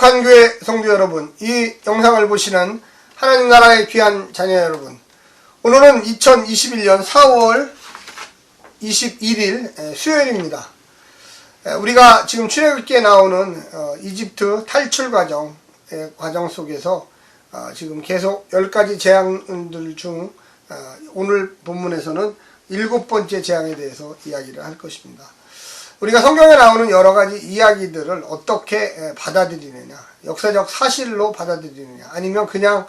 거룩한 교회 성도 여러분, 이 영상을 보시는 하나님 나라의 귀한 자녀 여러분, 오늘은 2021년 4월 21일 수요일입니다. 우리가 지금 출애굽기에 나오는 이집트 탈출 과정 속에서 지금 계속 10가지 재앙들 중 오늘 본문에서는 7번째 재앙에 대해서 이야기를 할 것입니다. 우리가 성경에 나오는 여러가지 이야기들을 어떻게 받아들이느냐, 역사적 사실로 받아들이느냐, 아니면 그냥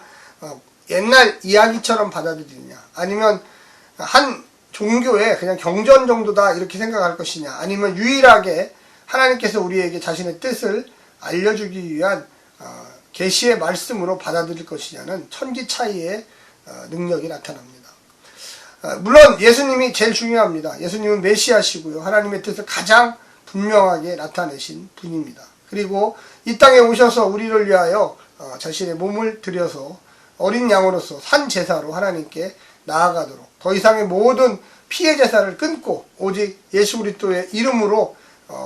옛날 이야기처럼 받아들이느냐, 아니면 한 종교의 그냥 경전 정도다 이렇게 생각할 것이냐, 아니면 유일하게 하나님께서 우리에게 자신의 뜻을 알려주기 위한 계시의 말씀으로 받아들일 것이냐는 천지 차이의 능력이 나타납니다. 물론 예수님이 제일 중요합니다. 예수님은 메시아시고요, 하나님의 뜻을 가장 분명하게 나타내신 분입니다. 그리고 이 땅에 오셔서 우리를 위하여 자신의 몸을 들여서 어린 양으로서 산 제사로 하나님께 나아가도록, 더 이상의 모든 피해 제사를 끊고 오직 예수 그리스도의 이름으로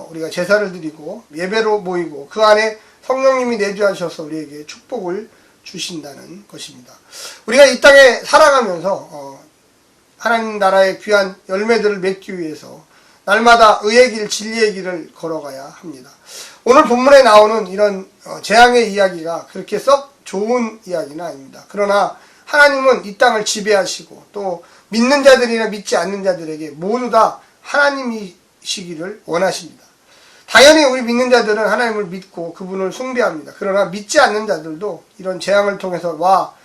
우리가 제사를 드리고 예배로 모이고 그 안에 성령님이 내주하셔서 우리에게 축복을 주신다는 것입니다. 우리가 이 땅에 살아가면서 하나님 나라의 귀한 열매들을 맺기 위해서 날마다 의의 길, 진리의 길을 걸어가야 합니다. 오늘 본문에 나오는 이런 재앙의 이야기가 그렇게 썩 좋은 이야기는 아닙니다. 그러나 하나님은 이 땅을 지배하시고 또 믿는 자들이나 믿지 않는 자들에게 모두 다 하나님이시기를 원하십니다. 당연히 우리 믿는 자들은 하나님을 믿고 그분을 숭배합니다. 그러나 믿지 않는 자들도 이런 재앙을 통해서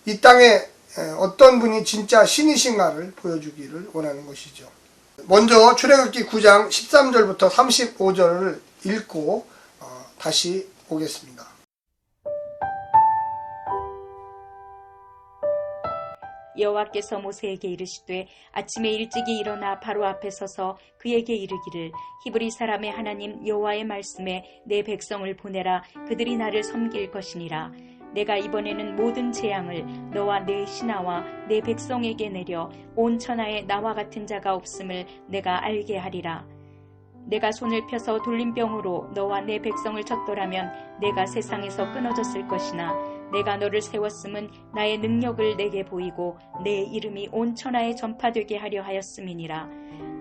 이 땅에 어떤 분이 진짜 신이신가를 보여주기를 원하는 것이죠. 먼저 출애굽기 9장 13절부터 35절을 읽고 다시 보겠습니다. 여호와께서 모세에게 이르시되 아침에 일찍이 일어나 바로 앞에 서서 그에게 이르기를 히브리 사람의 하나님 여호와의 말씀에 내 백성을 보내라. 그들이 나를 섬길 것이니라. 내가 이번에는 모든 재앙을 너와 내 신하와 내 백성에게 내려 온 천하에 나와 같은 자가 없음을 내가 알게 하리라. 내가 손을 펴서 돌림병으로 너와 내 백성을 쳤더라면 내가 세상에서 끊어졌을 것이나 내가 너를 세웠음은 나의 능력을 내게 보이고 내 이름이 온 천하에 전파되게 하려 하였음이니라.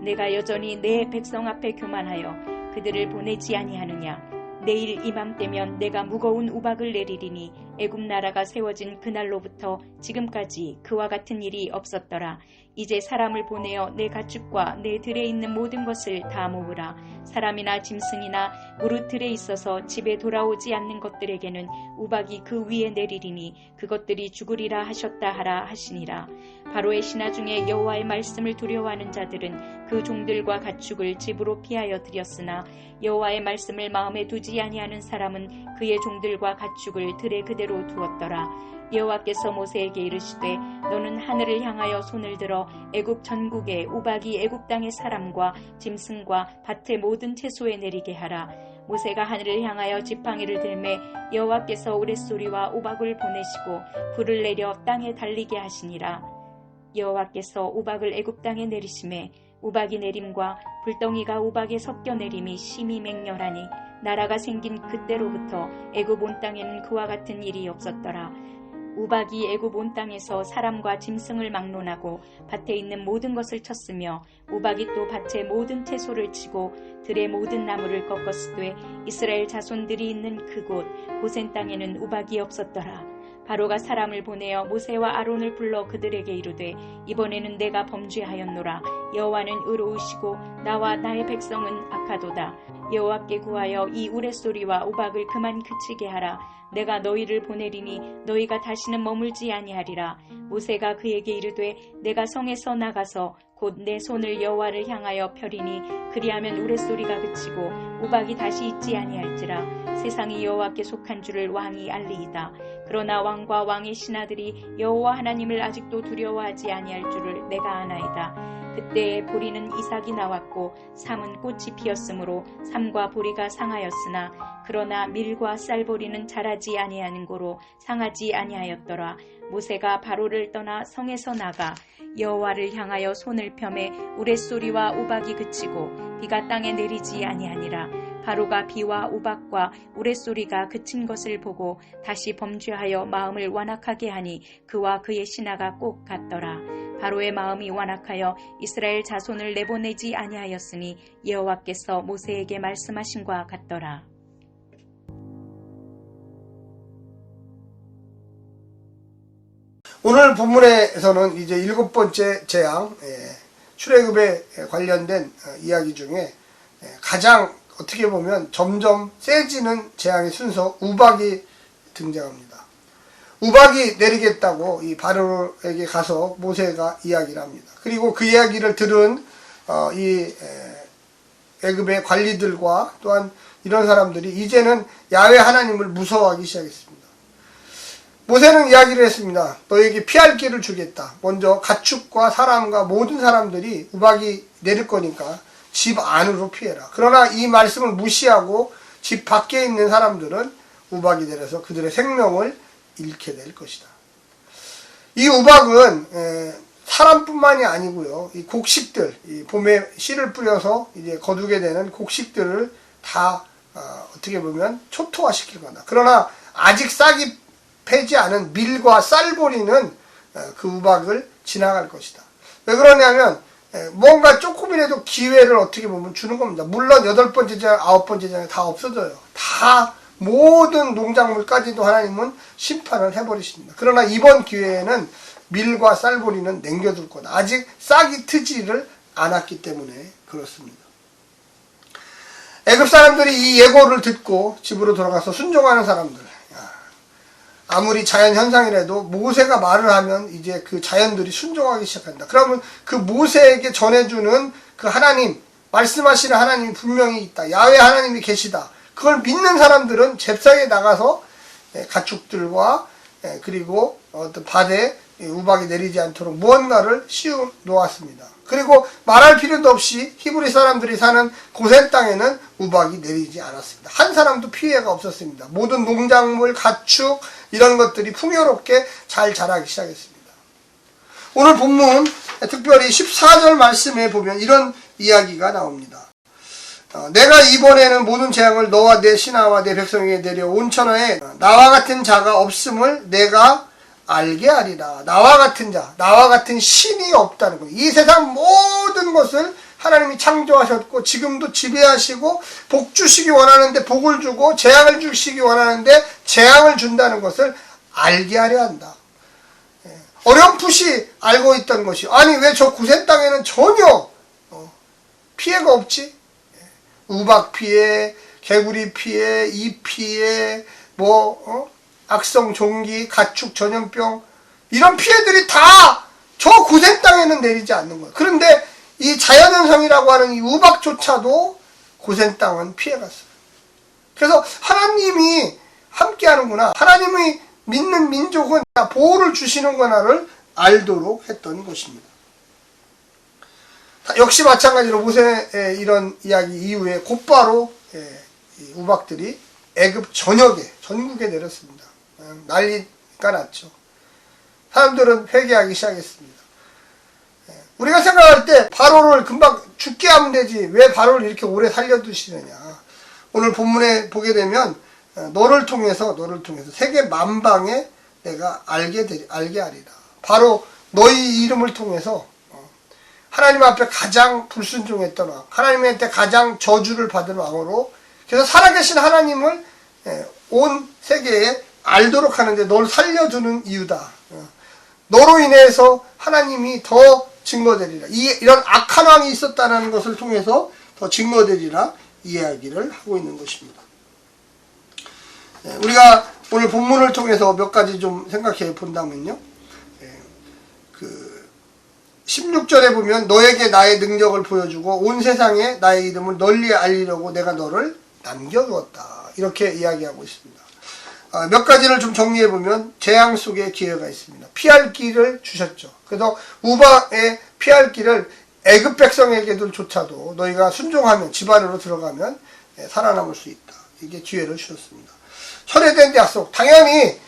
내가 여전히 내 백성 앞에 교만하여 그들을 보내지 아니하느냐. 내일 이맘때면 내가 무거운 우박을 내리리니 애굽 나라가 세워진 그날로부터 지금까지 그와 같은 일이 없었더라. 이제 사람을 보내어 내 가축과 내 들에 있는 모든 것을 다 모으라. 사람이나 짐승이나 무릇 들에 있어서 집에 돌아오지 않는 것들에게는 우박이 그 위에 내리리니 그것들이 죽으리라 하셨다 하라 하시니라. 바로의 신하 중에 여호와의 말씀을 두려워하는 자들은 그 종들과 가축을 집으로 피하여 들였으나 여호와의 말씀을 마음에 두지 아니하는 사람은 그의 종들과 가축을 들에 그대로 두었더라. 여호와께서 모세에게 이르시되 너는 하늘을 향하여 손을 들어 애굽 전국에 우박이 애굽 땅의 사람과 짐승과 밭의 모든 채소에 내리게 하라. 모세가 하늘을 향하여 지팡이를 들매 여호와께서 우레소리와 우박을 보내시고 불을 내려 땅에 달리게 하시니라. 여호와께서 우박을 애굽 땅에 내리심에 우박이 내림과 불덩이가 우박에 섞여 내림이 심히 맹렬하니 나라가 생긴 그때로부터 애굽 온 땅에는 그와 같은 일이 없었더라. 우박이 애굽 온 땅에서 사람과 짐승을 막론하고 밭에 있는 모든 것을 쳤으며 우박이 또 밭의 모든 채소를 치고 들의 모든 나무를 꺾었으되 이스라엘 자손들이 있는 그곳 고센 땅에는 우박이 없었더라. 바로가 사람을 보내어 모세와 아론을 불러 그들에게 이르되 이번에는 내가 범죄하였노라. 여호와는 의로우시고 나와 나의 백성은 악하도다. 여호와께 구하여 이 우레소리와 우박을 그만 그치게 하라. 내가 너희를 보내리니 너희가 다시는 머물지 아니하리라. 모세가 그에게 이르되 내가 성에서 나가서 곧 내 손을 여호와를 향하여 펴리니 그리하면 우레소리가 그치고 우박이 다시 있지 아니할지라. 세상이 여호와께 속한 줄을 왕이 알리이다. 그러나 왕과 왕의 신하들이 여호와 하나님을 아직도 두려워하지 아니할 줄을 내가 아나이다. 그때에 보리는 이삭이 나왔고 삼은 꽃이 피었으므로 삼과 보리가 상하였으나 그러나 밀과 쌀보리는 자라지 아니하는 고로 상하지 아니하였더라. 모세가 바로를 떠나 성에서 나가 여호와를 향하여 손을 펴매 우레소리와 우박이 그치고 비가 땅에 내리지 아니하니라. 바로가 비와 우박과 우레소리가 그친 것을 보고 다시 범죄하여 마음을 완악하게 하니 그와 그의 신하가 꼭 같더라. 바로의 마음이 완악하여 이스라엘 자손을 내보내지 아니하였으니 여호와께서 모세에게 말씀하신과 같더라. 오늘 본문에서는 이제 7번째 재앙, 출애굽에 관련된 이야기 중에 가장 어떻게 보면 점점 세지는 재앙의 순서, 우박이 등장합니다. 우박이 내리겠다고 이 바로에게 가서 모세가 이야기를 합니다. 그리고 그 이야기를 들은 이 애굽의 관리들과 또한 이런 사람들이 이제는 야훼 하나님을 무서워하기 시작했습니다. 모세는 이야기를 했습니다. 너에게 피할 길을 주겠다. 먼저 가축과 사람과 모든 사람들이 우박이 내릴 거니까 집 안으로 피해라. 그러나 이 말씀을 무시하고 집 밖에 있는 사람들은 우박이 내려서 그들의 생명을 잃게 될 것이다. 이 우박은 사람뿐만이 아니고요. 이 곡식들, 이 봄에 씨를 뿌려서 이제 거두게 되는 곡식들을 다 어떻게 보면 초토화시킬 거다. 그러나 아직 싹이 패지 않은 밀과 쌀보리는 그 우박을 지나갈 것이다. 왜 그러냐면 뭔가 조금이라도 기회를 어떻게 보면 주는 겁니다. 물론 8번째 장, 9번째 장에 다 없어져요. 다 모든 농작물까지도 하나님은 심판을 해버리십니다. 그러나 이번 기회에는 밀과 쌀보리는 남겨둘 거다. 아직 싹이 트지를 않았기 때문에 그렇습니다. 애굽 사람들이 이 예고를 듣고 집으로 돌아가서 순종하는 사람들, 아무리 자연 현상이라도 모세가 말을 하면 이제 그 자연들이 순종하기 시작한다. 그러면 그 모세에게 전해주는 그 하나님, 말씀하시는 하나님이 분명히 있다. 야훼 하나님이 계시다. 그걸 믿는 사람들은 잽싸게 나가서 가축들과 그리고 어떤 밭에 우박이 내리지 않도록 무언가를 씌워 놓았습니다. 그리고 말할 필요도 없이 히브리 사람들이 사는 고센 땅에는 우박이 내리지 않았습니다. 한 사람도 피해가 없었습니다. 모든 농작물, 가축 이런 것들이 풍요롭게 잘 자라기 시작했습니다. 오늘 본문 특별히 14절 말씀에 보면 이런 이야기가 나옵니다. 내가 이번에는 모든 재앙을 너와 내 신하와 내 백성에게 내려 온 천하에 나와 같은 자가 없음을 내가 알게 하리라. 나와 같은 자, 나와 같은 신이 없다는 거예요. 이 세상 모든 것을 하나님이 창조하셨고 지금도 지배하시고 복 주시기 원하는데 복을 주고 재앙을 주시기 원하는데 재앙을 준다는 것을 알게 하려 한다. 어렴풋이 알고 있던 것이 아니 왜 저 고센 땅에는 전혀 피해가 없지? 우박 피해, 개구리 피해, 이 피해, 악성 종기, 가축 전염병 이런 피해들이 다 저 고센 땅에는 내리지 않는 거예요. 그런데 이 자연현상이라고 하는 이 우박조차도 고센 땅은 피해갔어요. 그래서 하나님이 함께하는구나. 하나님이 믿는 민족은 보호를 주시는구나를 알도록 했던 것입니다. 역시 마찬가지로 모세의 이런 이야기 이후에 곧바로 이 우박들이 애굽 전국에 내렸습니다. 난리가 났죠. 사람들은 회개하기 시작했습니다. 우리가 생각할 때 바로를 금방 죽게 하면 되지 왜 바로를 이렇게 오래 살려두시느냐. 오늘 본문에 보게 되면 너를 통해서 세계 만방에 내가 알게 하리라. 바로 너희 이름을 통해서 하나님 앞에 가장 불순종했던 왕, 하나님한테 가장 저주를 받은 왕으로 그래서 살아계신 하나님을 온 세계에 알도록 하는데 널 살려주는 이유다. 너로 인해서 하나님이 더 증거되리라. 이런 악한 왕이 있었다는 것을 통해서 더 증거되리라 이야기를 하고 있는 것입니다. 우리가 오늘 본문을 통해서 몇 가지 좀 생각해 본다면요. 16절에 보면 너에게 나의 능력을 보여주고 온 세상에 나의 이름을 널리 알리려고 내가 너를 남겨두었다. 이렇게 이야기하고 있습니다. 몇 가지를 좀 정리해 보면 재앙 속에 기회가 있습니다. 피할 길을 주셨죠. 그래서 우박의 피할 길을 애굽 백성에게들조차도 너희가 순종하면 집 안으로 들어가면 살아남을 수 있다. 이게 기회를 주셨습니다. 철회된 약속. 당연히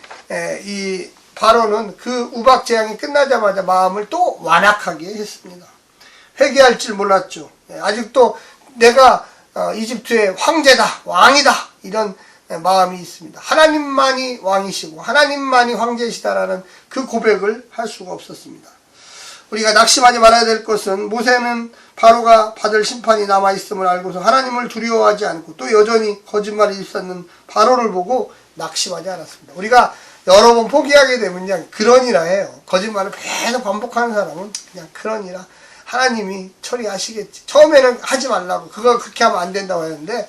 이 바로는 그 우박 재앙이 끝나자마자 마음을 또 완악하게 했습니다. 회개할 줄 몰랐죠. 아직도 내가 이집트의 황제다, 왕이다, 이런 마음이 있습니다. 하나님만이 왕이시고 하나님만이 황제시다라는 그 고백을 할 수가 없었습니다. 우리가 낙심하지 말아야 될 것은 모세는 바로가 받을 심판이 남아있음을 알고서 하나님을 두려워하지 않고 또 여전히 거짓말을 일삼는 바로를 보고 낙심하지 않았습니다. 우리가 여러 번 포기하게 되면 그냥 그러니라 해요. 거짓말을 계속 반복하는 사람은 그냥 그러니라 하나님이 처리하시겠지. 처음에는 하지 말라고, 그거 그렇게 하면 안 된다고 했는데